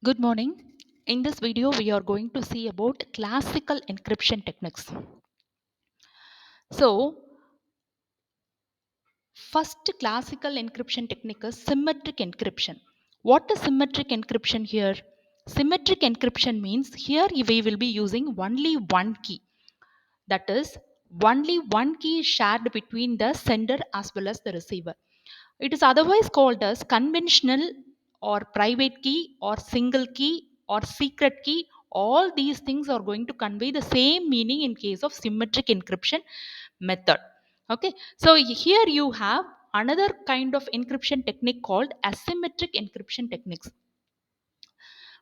Good morning. In this video, we are going to see about classical encryption techniques. So, first classical encryption technique is symmetric encryption. What is symmetric encryption here? Symmetric encryption means here we will be using only one key. That is, only one key is shared between the sender as well as the receiver. It is otherwise called as conventional or private key or single key or secret key. All these things are going to convey the same meaning in case of symmetric encryption method. Okay, so here you have another kind of encryption technique called asymmetric encryption techniques.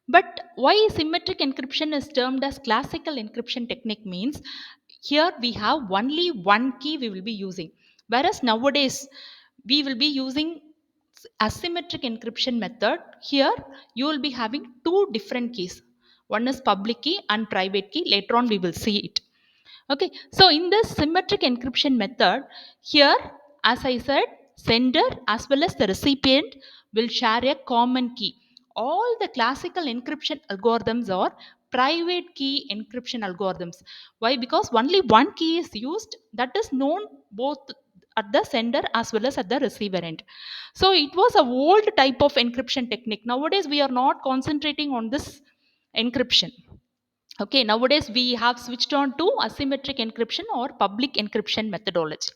But why symmetric encryption is termed as classical encryption technique means here we have only one key we will be using. Whereas nowadays we will be using asymmetric encryption method. Here you will be having two different keys. One is public key and private key. Later on we will see it. Okay, so in this symmetric encryption method, here, as I said, sender as well as the recipient will share a common key. All the classical encryption algorithms are private key encryption algorithms. Why? Because only one key is used that is known both at the sender as well as at the receiver end. So it was a old type of encryption technique. Nowadays we are not concentrating on this encryption. Okay, nowadays we have switched on to asymmetric encryption or public encryption methodology.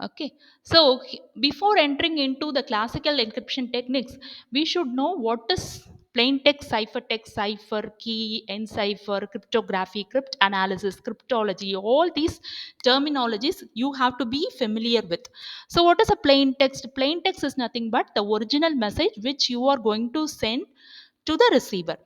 Okay, so before entering into the classical encryption techniques, we should know what is plain text, ciphertext, cipher, key, encipher, cryptography, crypt analysis, cryptology. All these terminologies you have to be familiar with. So, what is a plain text? Plain text is nothing but the original message which you are going to send to the receiver.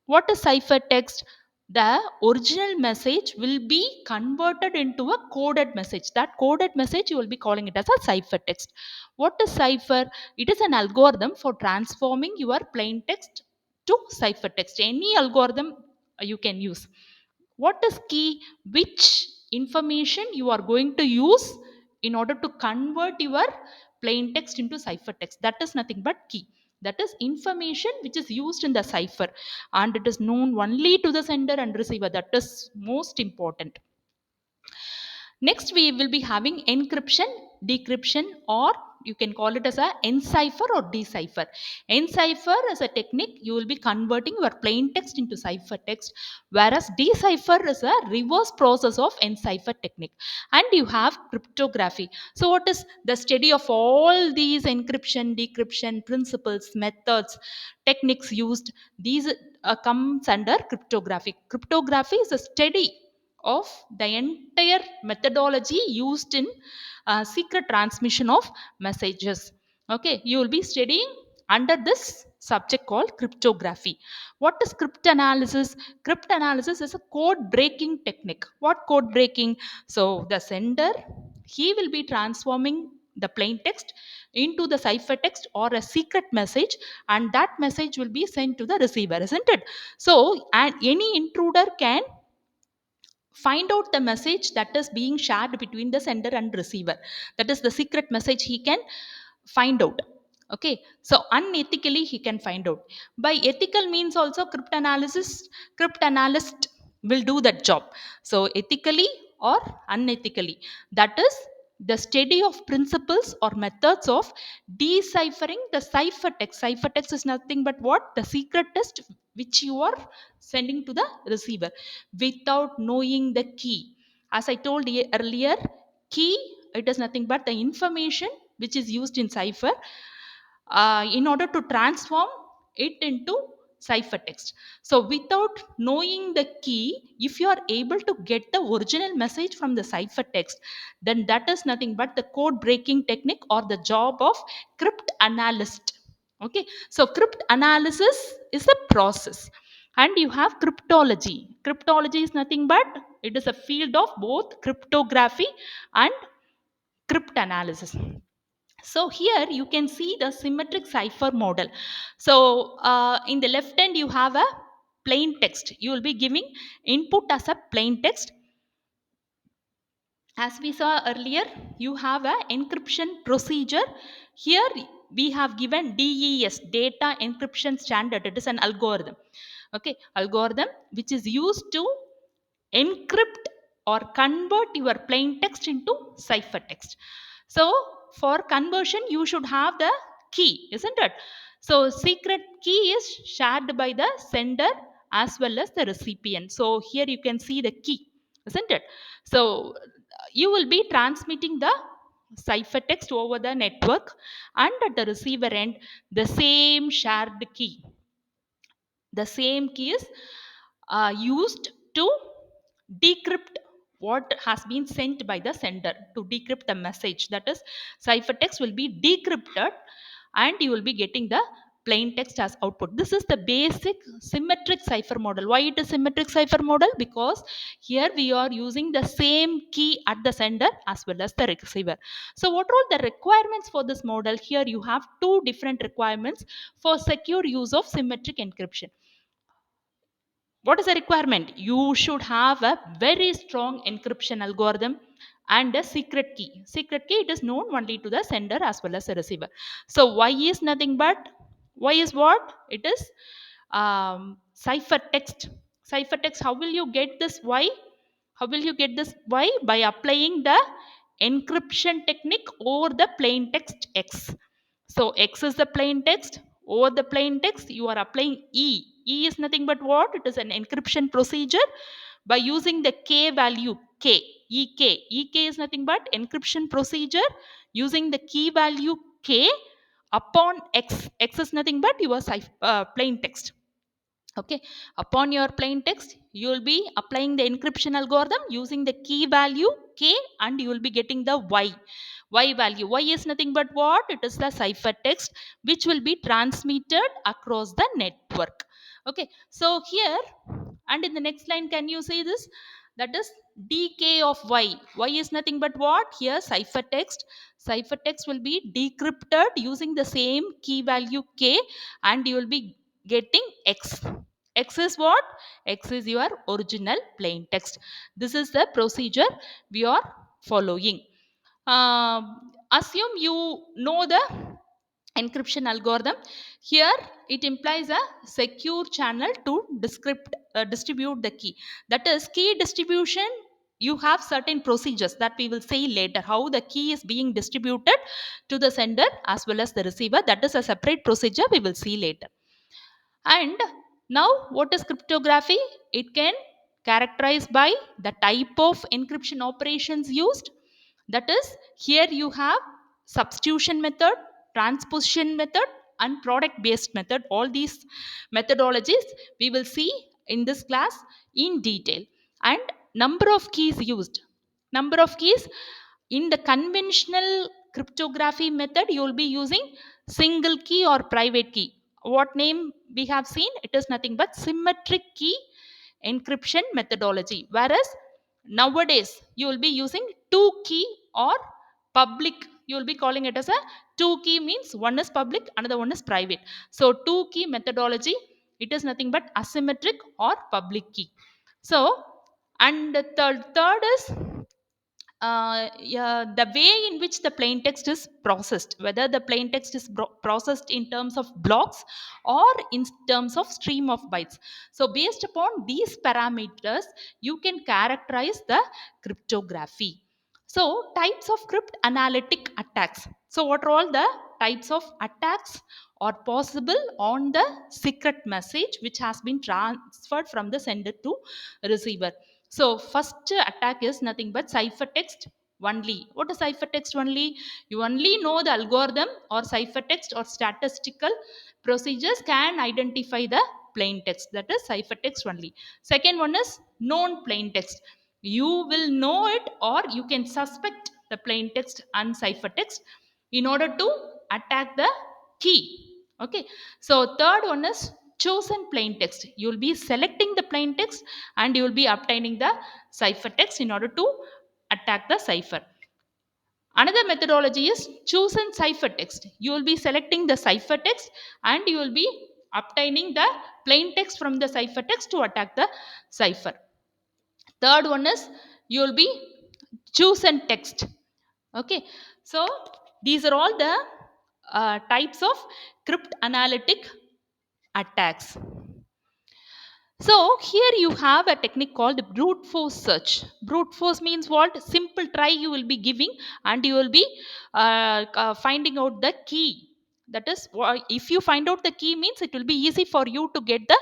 What is ciphertext? The original message will be converted into a coded message. That coded message you will be calling it as a ciphertext. What is cipher? It is an algorithm for transforming your plain text to ciphertext. Any algorithm you can use. What is key? Which information you are going to use in order to convert your plain text into ciphertext? That is nothing but key. That is information which is used in the cipher, and it is known only to the sender and receiver. That is most important. Next, we will be having encryption, decryption, or you can call it as a encipher or decipher. Encipher is a technique you will be converting your plain text into ciphertext, whereas decipher is a reverse process of encipher technique. And you have cryptography. So, what is the study of all these encryption, decryption principles, methods, techniques used? These comes under cryptography. Cryptography is a study of the entire methodology used in secret transmission of messages. Okay, you will be studying under this subject called cryptography. What is cryptanalysis? Cryptanalysis is a code breaking technique. What code breaking? So the sender, he will be transforming the plain text into the ciphertext or a secret message, and that message will be sent to the receiver, isn't it? So and any intruder can find out the message that is being shared between the sender and receiver. That is the secret message he can find out. Okay, so unethically he can find out. By ethical means also cryptanalyst will do that job. So ethically or unethically, that is the study of principles or methods of deciphering the ciphertext. Ciphertext is nothing but what? The secret text which you are sending to the receiver without knowing the key. As I told you earlier, key, it is nothing but the information which is used in cipher in order to transform it into ciphertext. So without knowing the key, if you are able to get the original message from the ciphertext, then that is nothing but the code breaking technique or the job of crypt analyst. Okay, so crypt analysis is a process. And you have cryptology. Cryptology is nothing but it is a field of both cryptography and cryptanalysis. So here you can see the symmetric cipher model. So in the left hand you have a plain text. You will be giving input as a plain text. As we saw earlier, you have a encryption procedure. Here we have given DES, data encryption standard. It is an algorithm. Okay, algorithm which is used to encrypt or convert your plain text into ciphertext. So for conversion you should have the key, isn't it? So secret key is shared by the sender as well as the recipient. So here you can see the key, isn't it? So you will be transmitting the ciphertext over the network, and at the receiver end the same key is used to decrypt what has been sent by the sender, to decrypt the message. That is, ciphertext will be decrypted and you will be getting the plain text as output. This is the basic symmetric cipher model. Why it is symmetric cipher model? Because here we are using the same key at the sender as well as the receiver. So what are all the requirements for this model? Here you have two different requirements for secure use of symmetric encryption. What is the requirement? You should have a very strong encryption algorithm and a secret key. Secret key, it is known only to the sender as well as the receiver. So y is nothing but, y is what it is? Ciphertext. Ciphertext, how will you get this y? How will you get this y? By applying the encryption technique over the plain text x. So x is the plain text. Over the plain text, you are applying E. E is nothing but what? It is an encryption procedure by using the K value K. EK. EK is nothing but encryption procedure using the key value K upon X. X is nothing but your plain text. Okay, upon your plain text you will be applying the encryption algorithm using the key value K, and you will be getting the y value. Y is nothing but what? It is the ciphertext which will be transmitted across the network. Okay, so here, and in the next line, can you see this? That is dk of y. Y is nothing but what? Here ciphertext. Ciphertext will be decrypted using the same key value K, and you will be getting x. X is what? X is your original plain text. This is the procedure we are following. Assume you know the encryption algorithm. Here it implies a secure channel to distribute the key. That is, key distribution, you have certain procedures that we will see later, how the key is being distributed to the sender as well as the receiver. That is a separate procedure we will see later. And now, what is cryptography? It can characterize by the type of encryption operations used. That is, here you have substitution method, transposition method, and product based method. All these methodologies we will see in this class in detail. And number of keys used. Number of keys, in the conventional cryptography method, you will be using single key or private key. What name we have seen? It is nothing but symmetric key encryption methodology. Whereas nowadays you will be using two key or public. You will be calling it as a two key, means one is public, another one is private. So two key methodology, it is nothing but asymmetric or public key. So, and the third is yeah, the way in which the plain text is processed, whether the plain text is processed in terms of blocks or in terms of stream of bytes. So based upon these parameters you can characterize the cryptography. So types of cryptanalytic attacks. So what are all the types of attacks are possible on the secret message which has been transferred from the sender to receiver? So first attack is nothing but ciphertext only. What is ciphertext only? You only know the algorithm or ciphertext or statistical procedures can identify the plain text. That is ciphertext only. Second one is known plain text. You will know it or you can suspect the plain text and ciphertext in order to attack the key. Okay. So third one is chosen plain text. You will be selecting the plain text and you will be obtaining the ciphertext in order to attack the cipher. Another methodology is chosen ciphertext. You will be selecting the ciphertext and you will be obtaining the plain text from the ciphertext to attack the cipher. Third one is you will be chosen text. Okay, so these are all the types of cryptanalytic attacks. So here you have a technique called brute force search. Brute force means what? Simple try you will be giving, and you will be finding out the key. That is, if you find out the key means it will be easy for you to get the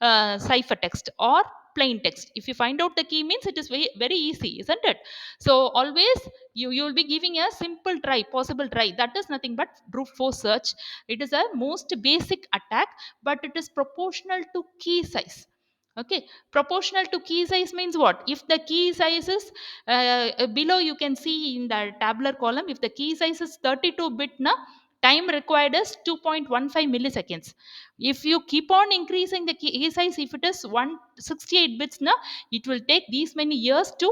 ciphertext or plain text. If you find out the key means it is very, very easy, isn't it? So always you will be giving a simple try, possible try. That is nothing but brute force search. It is a most basic attack, but it is proportional to key size. Okay, proportional to key size means what? If the key size is below, you can see in the tabular column, if the key size is 32-bit na, time required is 2.15 milliseconds. If you keep on increasing the key size, if it is 168 bits na, it will take these many years to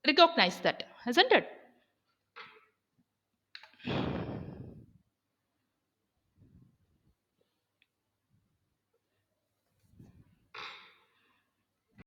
recognize that, isn't it?